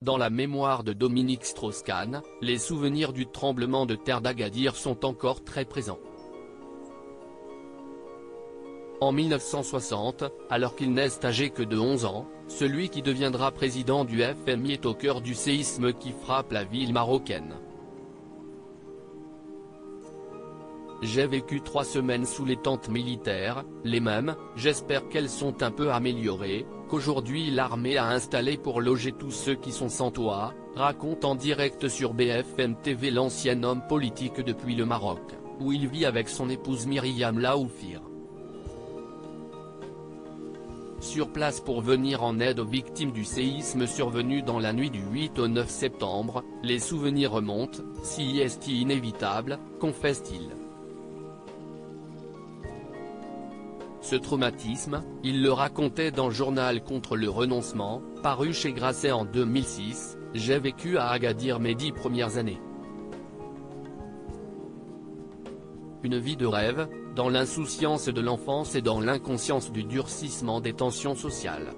Dans la mémoire de Dominique Strauss-Kahn, les souvenirs du tremblement de terre d'Agadir sont encore très présents. En 1960, alors qu'il n'est âgé que de 11 ans, celui qui deviendra président du FMI est au cœur du séisme qui frappe la ville marocaine. J'ai vécu 3 semaines sous les tentes militaires, les mêmes, j'espère qu'elles sont un peu améliorées, qu'aujourd'hui l'armée a installées pour loger tous ceux qui sont sans toit, raconte en direct sur BFM TV l'ancien homme politique depuis le Maroc, où il vit avec son épouse Myriam Laoufir. Sur place pour venir en aide aux victimes du séisme survenu dans la nuit du 8 au 9 septembre, les souvenirs remontent, si est inévitable, confesse-t-il. Ce traumatisme, il le racontait dans Journal contre le renoncement, paru chez Grasset en 2006, j'ai vécu à Agadir mes 10 premières années. Une vie de rêve, dans l'insouciance de l'enfance et dans l'inconscience du durcissement des tensions sociales.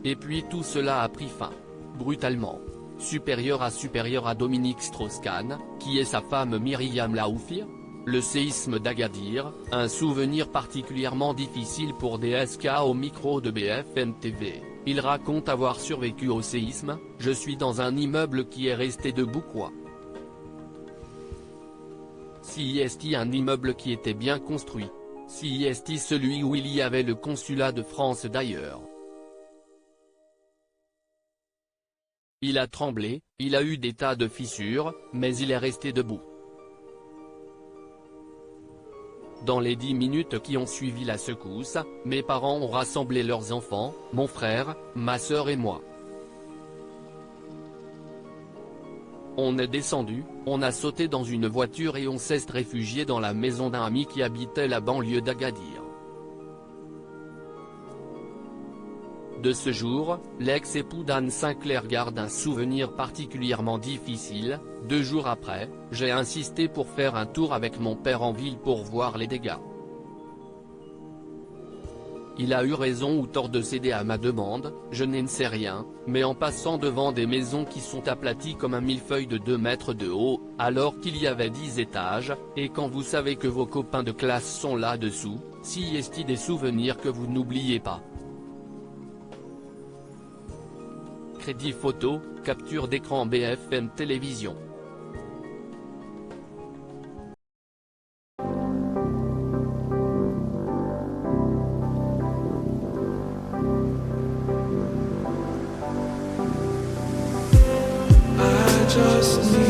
Et puis tout cela a pris fin. Brutalement. Supérieur à Dominique Strauss-Kahn, qui est sa femme Myriam Laoufir. Le séisme d'Agadir, un souvenir particulièrement difficile pour DSK au micro de BFM TV. Il raconte avoir survécu au séisme, je suis dans un immeuble qui est resté debout quoi. Si est un immeuble qui était bien construit. Si est celui où il y avait le consulat de France d'ailleurs. Il a tremblé, il a eu des tas de fissures, mais il est resté debout. Dans les 10 minutes qui ont suivi la secousse, mes parents ont rassemblé leurs enfants, mon frère, ma sœur et moi. On est descendu, on a sauté dans une voiture et on s'est réfugié dans la maison d'un ami qui habitait la banlieue d'Agadir. De ce jour, l'ex-époux d'Anne Sinclair garde un souvenir particulièrement difficile. 2 jours après, j'ai insisté pour faire un tour avec mon père en ville pour voir les dégâts. Il a eu raison ou tort de céder à ma demande, je n'en sais rien, mais en passant devant des maisons qui sont aplaties comme un millefeuille de 2 mètres de haut, alors qu'il y avait 10 étages, et quand vous savez que vos copains de classe sont là-dessous, si est-il des souvenirs que vous n'oubliez pas. Crédit photo, capture d'écran BFM Télévision. Just